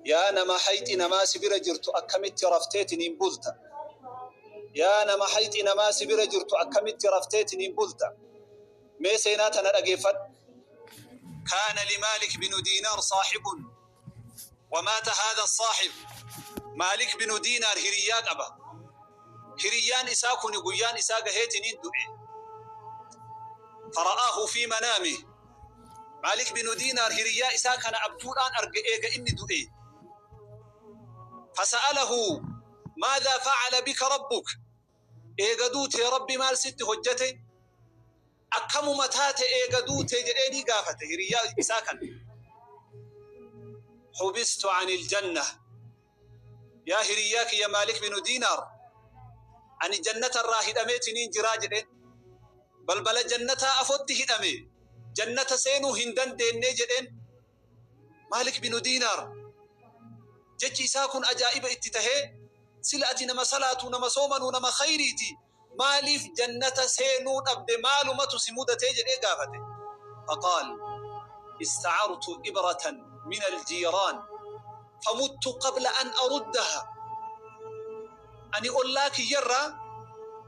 يا نما حيت نما سبير جرت أكمت رفتيتني بلتا يا نما حيت نما سبير جرت أكمت رفتيتني بلتا ما سيناتنا رقيفت كان لمالك بن دينار صاحب ومات هذا الصاحب مالك بن دينار هريان أبا هريان إساكن يقيان إساق هيتنين دعي فرآه في منامه مالك بن دينار هريا إساكن أبتوران أرقئيق إني دعي فسأله ماذا فعل بك ربك إيقدوت يا ربي مال ست هجتي أكم متات إيقدوت جئيني قافت هريا إساكن حبست عن الجنة يا هرياك يا مالك بن دينار عن الجنة الراهد أميتنين جراجدين بل بل جنة أفوته أمي جنة سينو هندن دين نجدين مالك بن دينار جتي ساكن أجائب اتتهي سلأتي نما صلاة نما صوما نما خيريتي مالف جنة سينو أبد معلومة سمودة تجد إيقافته فقال استعرت إبرة من الجيران فمت قبل أن أردها أني أقول لك يرى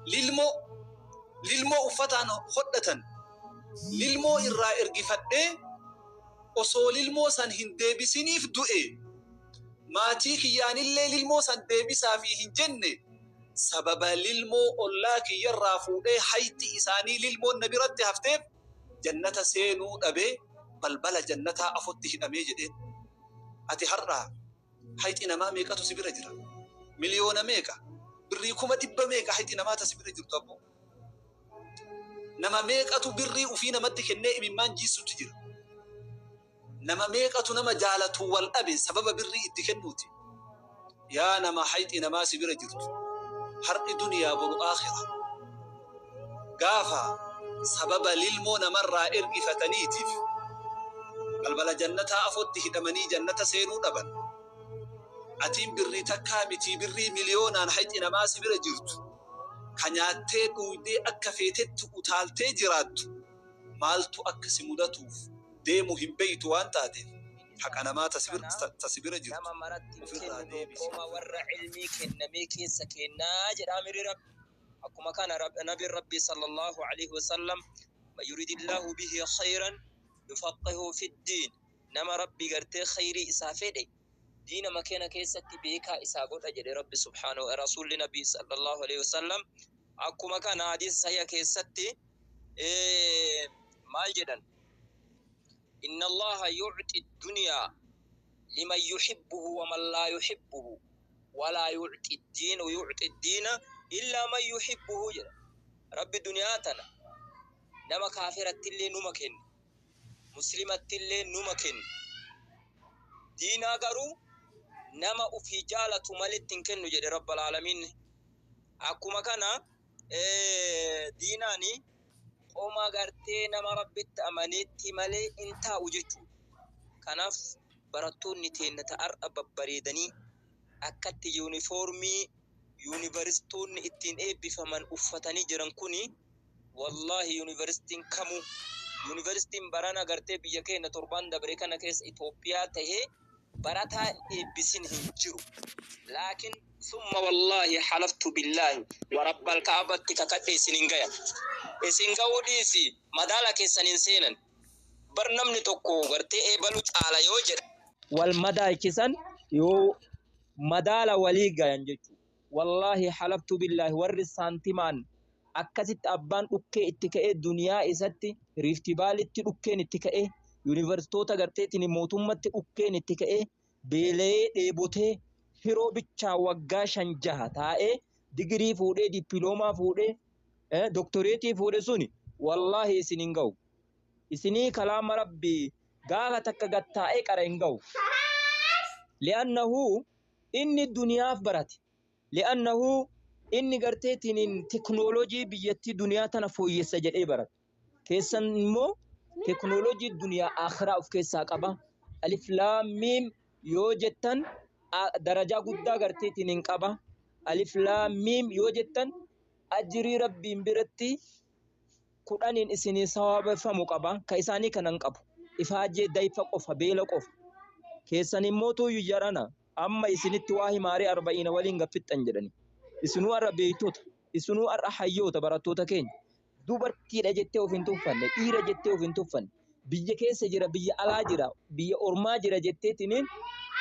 للمو أفتان خدة للمو إرى إرقفته أصول للمو سن هندي بسنيف دوئي ما تيكي يعني اللي للمو سن دي بسافيه جنة سبب للمو أقول لك يرى فودي حيث إساني للمو النبي رد هفتيف جنة سينو أبي بل جنة أفته أمي جدين أتي هرّا حيث إنما ميكا تسبير جرا مليون ميكا بريكم دب ميكا حيث إنما تسبير جرا نما ميكا تبري وفينا مدك النائم من جيسو تجر نما ميكا نما جالته والأبي سبب بري اتكنوتي يا نما حيث إنما سبير جرت حرق دنيا برو آخرة قافا سبب للمو نمر إرقي فتنيتي بل جنة أفوته دمني جنة سينو دبن أتيم بري تكامتي بري مليونان حيث إنما سبير جرت كنياتي دويدي أكا فيتت وطالتي جرات مالتو أكا سمودتوف دي مهم بيتو وانتاتي حق أنا ما تسبير جرت نما مرتب كنو كوما ورع علمي كنمي كيسا كنا جرامي رب أكما كان نبي ربي صلى الله عليه وسلم ما يريد الله به خيرا يفقهه في الدين نما ربي قرتي خيري إسافيدي دين مكينة كيسة بيكا إساقود أجل ربي سبحانه ورسول النبي صلى الله عليه وسلم أكو مكان حديث صحيح كيسة ما جدا إن الله يعطي الدنيا لمن يحبه ومن لا يحبه ولا يعطي الدين ويعطي الدين إلا من يحبه جدا ربي دنياتنا نما كافرة اللي نمكن مسلمة اللي نمكن دينا قرو نما أفي جالة ملت كنو جد رب العالمين أكما كان ديناني وما قرتي نما ربي تأمنيتي ملي انتا وجتو كناف براتون نتين نتأرأب بريدني أكت يونيفورمي يونيفرستون اتين بفمن أفتني جرنكوني والله يونيفرستين كمو يونيفرستين برانا قرتي بيكين تربان دبريكنا كيس إثيوبيا تهي براتا بسين هنجرو لكن ثم والله حلفت بالله ورب الكعبة تكاكتي سننجايا سننجاو ديسي مدالك سننسينا برنامج توكو غرتي بلوش على يوجر والمدى كسن يو مدالا وليغا ينجتو والله حلفت بالله ور سانتيمان أكست أبان أوكي اتكاء الدنيا إساتي ريفتبال اتكاء اتكاء يونيفرسيتوتا غرتيتني موتومت أوكي اتكاء بيلي ديبوتي هيرو بيتشا وغا شنجها تاء ديغري فودي دبلوما فودي دكتوريتي فودي سوني والله سنينغو إسني كلام ربي غاغا تكغتا قرينغو لأنه إني الدنيا فبرت لأنه إني قرتيتين تكنولوجي بيتي دنيا تنفوي سجل إبرت كيسن مو تكنولوجي الدنيا آخرة في كيسا قبا ألف لام ميم يوجتن درجة قد قرتيتين قبا ألف لام ميم يوجتن أجري ربي برتي قرآن إسني صواب فمقبا كيساني كننقب إفاجي دايفا قفا بيلا قفا keessan immoo tuuyyu jarana amma isinitti waa himaaree 40 waliin gaffixan jedhani isinuu arra beeytota isinuu arra hayyoota barattoota keenya dubartiidha jettee of hin tuffanne dhiira jettee of hin tuffanne biyya keessa jira biyya alaa jira biyya ormaa jira jetteetiniin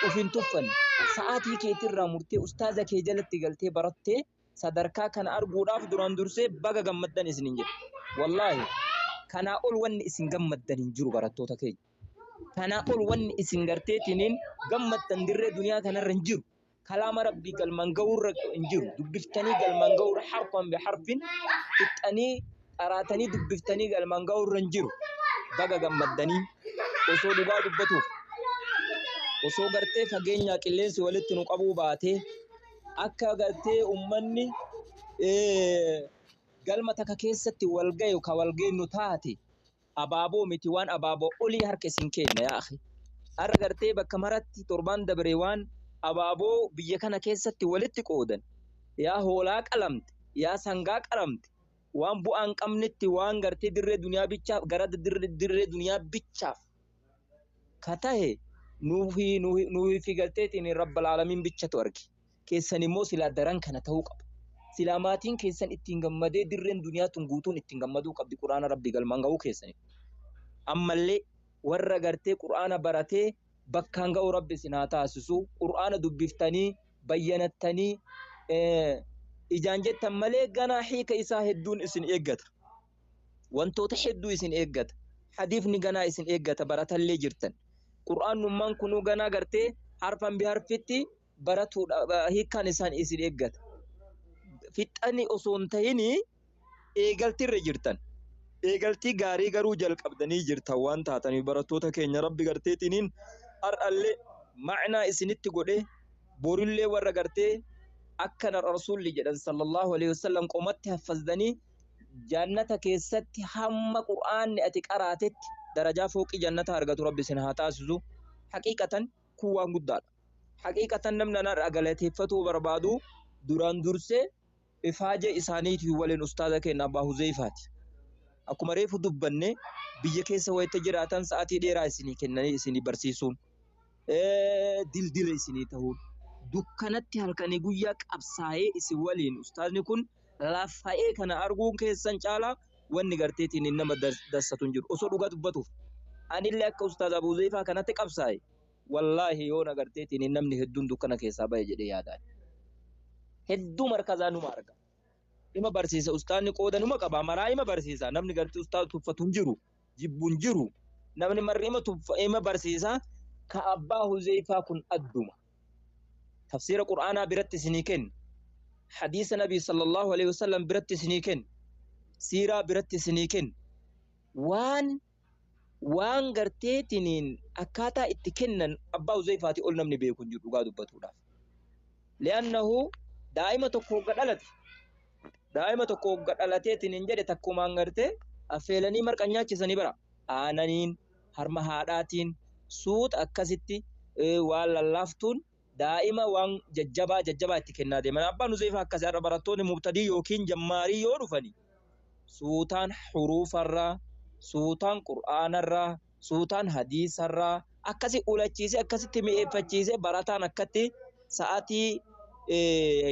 of hin tuffanne sa'aatii keetirraa murtee ustaaza kee jalatti galtee barattee sadarkaa kana arguudhaaf duraan dursee baga gammaddan isinin jedhe wallaahi kanaa ol wanni isin gammaddan hin jiru barattoota keenya kanaa ol wanni isin garteetiniin gammaddan dirree duniyaa kanarra hin jiru kalaama rabbii galmaan ga'uurra hin jiru dubbiftanii galmaan ga'uurra harfan bi harfin fixanii qaraatanii dubbiftanii galmaan ga'uurra hin jiru baga gammaddanii osoo dhugaa dubbatuuf osoo gartee fageenyaa qilleensi walitti nu qabuu baatee akka gartee ummanni galma takka keessatti wal gayu ka wal geennu taate abaaboo miti waan abaaboo olii harka isin kenna yaa akhi har'a gartee bakka maratti torbaan dabre waan abaaboo biyya kana keessatti walitti qoodan yaa hoolaa qalamte yaa sangaa qalamte waan bu'aan qabnetti waan gartee dirree duniyaa bichaaf gara dirree duniyaa bichaaf ka tahe nuufi fi galteetiin rabbal aalamiin bichatu arge keessan immoo silaa daran kana ta'uu qaba silaa maatiin keessan ittiin gammadee dirreen duniyaa tun guutuun ittiin gammaduu qabdi quraana rabbii galmaan ga'uu keessaniif ammallee warra gartee quraana baratee bakkaan ga'uu rabbi isin haa taasisu quraana dubbiftanii bayyanattanii ijaan jettan malee ganaa hiika isaa hedduun isin eeggata wantoota hedduu isin eeggata hadiifni ganaa isin eeggata baratallee jirtan quraanummaan kunuu ganaa gartee harfan bi harfitti baratuudha hiikaan isaan isin eeggata fixani osoo hin ta'ini eegaltirra jirtan eegaltii gaarii garuu jalqabdanii jirtan waan taatanii barattoota keenya rabbi garteetiniin har'allee macnaa isinitti godhe borillee warra gartee akkana rasuulli jedhan sallallahu alaihi wasallam qomatti haffazdanii jannata keessatti hamma qur'aanni ati qaraatetti darajaa fooqii jannata argatu rabbi isin haa taasisu haqiiqatan kun waan guddaadha haqiiqatan namni anarraa galateeffatuu barbaadu duraan dursee ifaajee isaaniitii waliin ustaaza keenya abbaa huzeyfaati akkuma reefu dubbanne biyya keessa wayita jiraatan sa'aatii dheeraa isinii kennanii isinii barsiisuun dildila isinii ta'uun dukkanatti halkanii guyyaa qabsaa'ee isin waliin ustaazni kun lafa'ee kana arguun keessan caalaa wanni garteetiin nama dassatu hin jiru osoo dhugaa dubbatuuf anillee akka ustaaz Abuu Zeefaa kanatti qabsaa'e wallaahi yoo nagarteetiin namni hedduun dukkana keessaa ba'e jedhee yaadaan hedduu markazaa numa arga ima barsiisa ustaazni qooda numa qaba maraa ima barsiisa namni gartee ustaaz tuffatu hin jiru jibbu hin jiru namni marri ima barsiisa ka abbaa Huzeefaa kun adduma tafsiira qur'aanaa biratti isinii kenna hadiisa nabii sallallahu alaihi wasallam biratti isinii kenna siiraa biratti isinii kenna waan garteetiniin akkaataa itti kennan abbaa Huzeefaati ol namni beeku hin jiru dhugaa dubbatuudhaaf li'annahu daa'ima tokko gadhalateetiniin jedhe takkumaan gartee affeelanii marqa nyaachisanii bara aananiin harma haadhaatiin suuta akkasitti waan lallaaftuun daa'ima waan jajjabaa itti kennaa deeman abbaan Huzeefaa akkasii har'a barattoonni mubtadii yookiin jammaarii yoo dhufanii suutaan huruufarraa suutaan qur'aanarraa suutaan hadiisarraa akkasi ulachiisee akkasitti mi'eeffachiisee barataan akkatti sa'aatii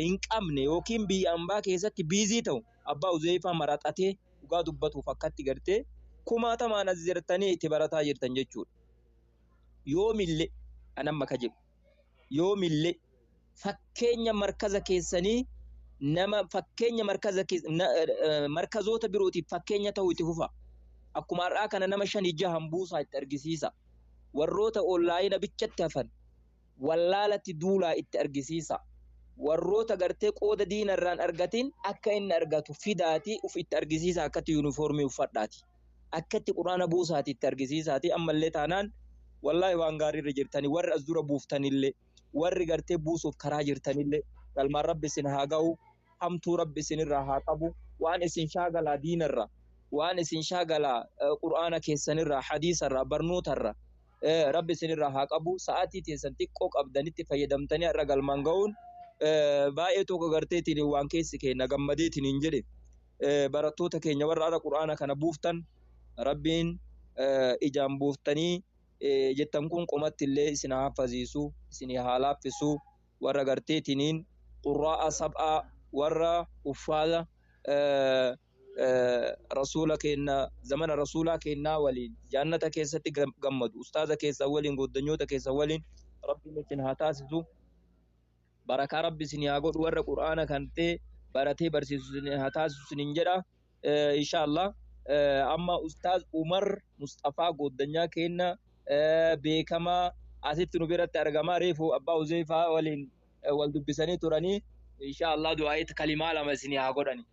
hin qabne yookiin biyya ambaa keessatti biizii ta'u abbaa Huzeefaa maraxatee dhugaa dubbatuuf akkatti gartee kumaatamaan as jirtanii itti barataa jirtan jechuudha yoomillee anamma ka jedhu yoomillee fakkeenya markaza keessanii nama fakkeenya markazoota birootiif fakkeenya ta'uu itti fufa akkuma har'aa kana nama 5-6 buusaa itti argisiisa warroota onlaayina bichatti hafan wallaalatti duulaa itti argisiisa warroota gartee qooda diinarraan argatiin akka inni argatu fidaatii uf itti argisiisa akkatti yuunifoormii uffadhaati akkatti quraana buusaati itti argisiisaati ammallee taanaan wallaahi waan gaariirra jirtanii warri as dura buuftanillee warri gartee buusuuf karaa jirtanillee galmaan rabbi isin haa ga'u hamtuu rabbi isinirraa haa qabu waan isin shaagalaa diinarraa waan isin shaagalaa qur'aana keessanirraa hadiisarraa barnootarraa rabbi isinirraa haa qabu sa'aatii teessan xiqqoo qabdanitti fayyadamtanii har'a galmaan ga'uun baay'ee tokko garteetiin waan keessi keenya gammadeetiin hin jedhe barattoota keenya warra har'a qur'aana kana buuftan rabbiin ijaan buuftanii jettan kun qomatti illee isin hafaziisu isin haalaffisu warra garteetiniin qurra'a sab'a warra uffaala rasuula kenna zamana rasuula kenna waliin jannata keessatti gammadu ustaaza keessa waliin goddanyoota keessa waliin rabbi isin haa taasisu barakaa rabbi isin haa godhu warra qur'aana kan ta'e baratee barsiisu isin haa taasisu isin jedha inshallah amma ustaaz Umar Mustafa goddanyaa kenna beekama asitti nu biratti argama reefu abbaa Uzeefaa waliin wal dubbisanii turanii inshallah du'aayit kalimaa lama isin haa godhani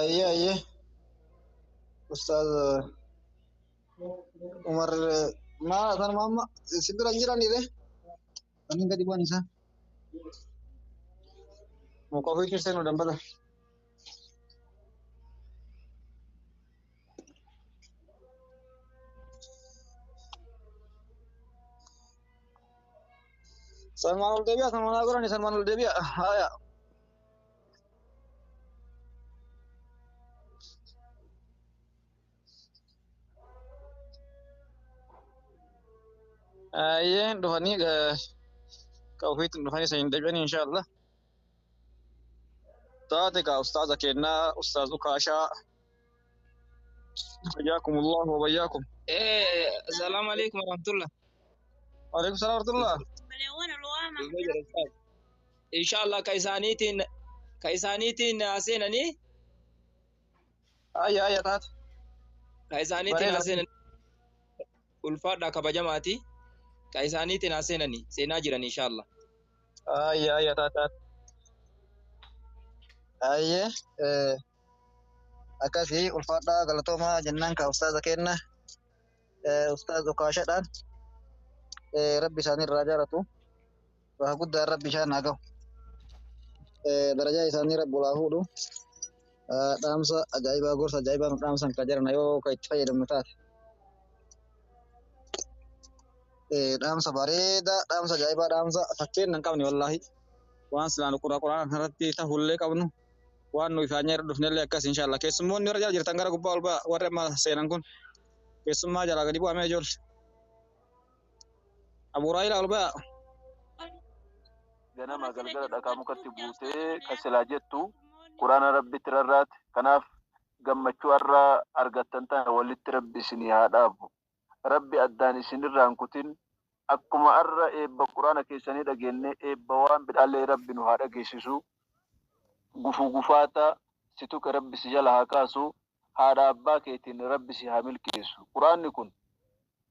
yeah Ustaz Umar ma tan mama sibira jirani deh ani gadi buan isa mau kopi kirsen udah pada Salmanul Debi sama mana nih Salmanul Debi ya iya dohani kau fit dohani saya independen insyaallah taate ka ustaz akenna ustaz ukasha hayakumullah wa bayyakum assalamu alaikum warahmatullah waalaikum salam warahmatullah inshallah kaisanitin asenani aya taat kaisanitin asenani ulfaadha kabajamaati kaisanitin asenani seenaa jiran inshallah aya taat aye akasi ulfaadha galatoma jannaan ka ustaz akenna ustaz ukashadhaan rabbi isaanii irraa jaaratu waa guddaa rabbi isaan haa gahu darajaa isaanii rabbi olaa fuudhu dhaamsa ajaa'ibaa gorsa ajaa'ibaa nu dhaamsan ka jiran yoo ka itti fayyadamnu taate dhaamsa bareedaa dhaamsa ajaa'ibaa dhaamsa fakkeen hin qabne wallaahi waan silaan quraan irratti tahullee qabnu waan nu ifaanya irra dhufnellee akkas inshallah keessummoonni warra jala jirtan gara gubbaa ol ba'a warri amma seenan kun keessummaa jalaa gadi bu'amee ijoollee Abu Raila ol ba'a ganama galgala dhakaa mukatti buutee kasilaa jettu quraana rabbitti rarraate kanaaf gammachuu irraa argattan ta'e walitti rabbi isinii haa dhaabu rabbi addaan isinirraan kutin akkuma arra eebba quraana keessanii dhageenne eebba waan bidhaallee rabbi nu haa dhageessisu gufuu gufaata situka rabbi si jala haa kaasu haadha abbaa keetiin rabbi si haa milkeessu quraanni kun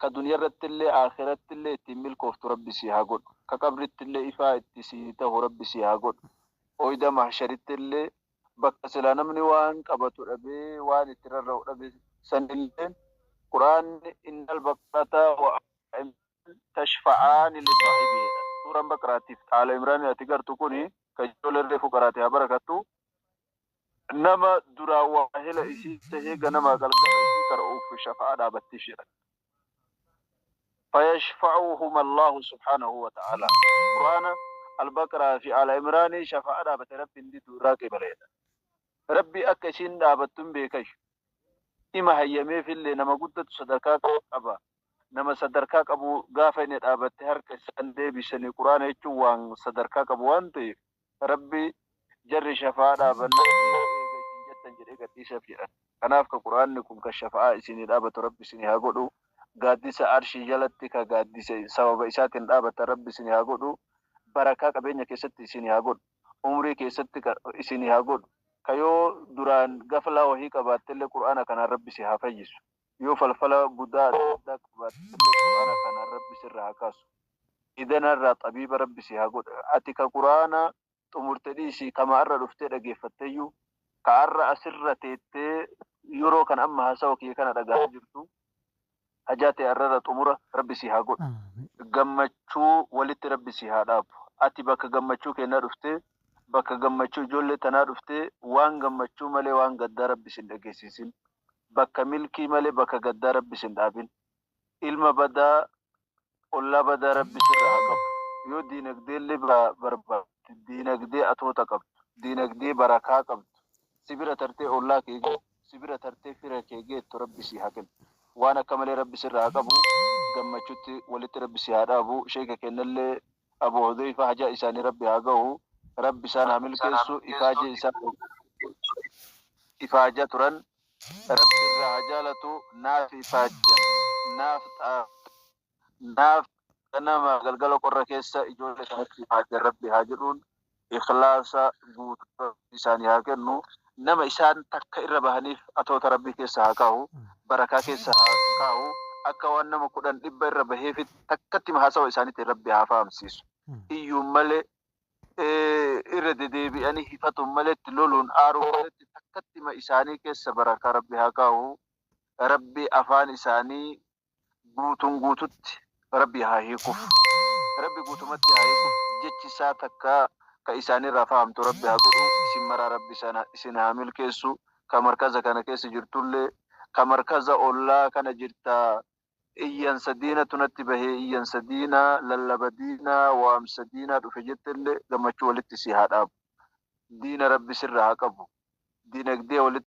ka duniyaa irratti illee akhiratti illee ittiin milkooftu rabbi si haa godhu ka qabritti illee ifaa itti si ta'u rabbi si haa godhu oyda mahsharitti illee bakka silaa namni waan qabatu dhabee waan itti rarra'u dhabee sanillee quraanni innal baqarata wa tashfa'aan li saahibiha suuraan baqaraatiif qaala imraan ati gartu kuni ka ijoollee fuqaraati haa barakattu nama duraa waahila isii tahee ganama galgala isii qara'uuf shafa'aa dhaabattiif jedhan فيشفعهم الله سبحانه وتعالى قرآن البقرة في آل عمران شفاعة دابت رب اندي دوراك بليدا ربي أكسين دابتم بيكش إما هيامي في اللي نما قدت صدركاك أبا نما صدركاك أبو غافين دابت هرك سندي بسني قرآن يتوان صدركاك أبو وانتي ربي جر شفاعة دابت جتا جريكا تيسا فيرا كنافك قرآن نكم كشفاعة سيني دابت ربي سيني هاقودو gaaddisa arshii jalatti ka gaaddise sababa isaatiin dhaabata rabbi isin haa godhu barakaa qabeenya keessatti isin haa godhu umrii keessatti isin haa godhu kayoo duraan gaflaa wahii qabaattellee qur'aana kanaan rabbi si haa fayyisu yoo falfala guddaa adda qabaattellee qur'aana kanaan rabbi sirra haa kaasu idanarraa xabiiba rabbi si haa godhu ati ka qur'aana xumurte dhiisii kama arra dhuftee dhageeffatteeyyuu ka arra asirra teettee yeroo kan amma haasawa kiyya kana dhagaa jirtu hajaate arrara xumura rabbi si haa godhu gammachuu walitti rabbi si haa dhaabu ati bakka gammachuu kennaa dhuftee bakka gammachuu ijoollee tanaa dhuftee waan gammachuu malee waan gaddaa rabbi sin dhageessisin bakka milkii malee bakka gaddaa rabbi sin dhaabin ilma badaa ollaa badaa rabbi sirra haa qabu yoo diinagdeellee barbaadde diinagdee atoota qabdu dinagdee barakaa qabdu sibira tartee ollaa kee sibira tartee fira kee geettu rabbi si haa kennu. Waan akka malee rabbi sirraa haa qabu gammachuutti walitti rabbi si haa dhaabu. Sheeka kennallee Abu Hudhayfa hajaa isaanii rabbi haa gahu. Rabbi isaan haa milkeessu ifaajee isaan ifaajaa turan rabbi irraa haa jaalatu. Naaf ifaajan naaf nama galgala qorra keessa ijoollee kanatti ifaajan rabbi haa jedhuun ikhlaasa guutuu isaanii haa kennu. Nama isaan takka irra bahaniif atoota rabbi keessa haa kaa'u. Barakaa keessa haa kaa'u. Akka waan nama 10,000 irra baheef takkatti haasawa isaaniitiin rabbi haa fahamsiisu. Iyyuun malee irra dedeebi'anii hifatu malee loluun aaruu malee takkatti isaanii keessa barakaa rabbi haa kaa'u. Rabbi afaan isaanii guututti rabbi haa hiikuuf. Rabbi guutumatti haa hiikuuf. Jechi isaa takka ka isaanirraa fahamtu rabbi haa godhu. Isin maraa rabbi isin haa milkeessu. Ka markaza kana keessa jirtullee ka markaza ollaa kana jirta iyyansa diina tunatti bahee iyyansa diina lallaba diina waamsa diina dhufe jettellee gammachuu walitti si haa dhaabu. Diina rabbi sirraa haa qabu. Dinagdee walitti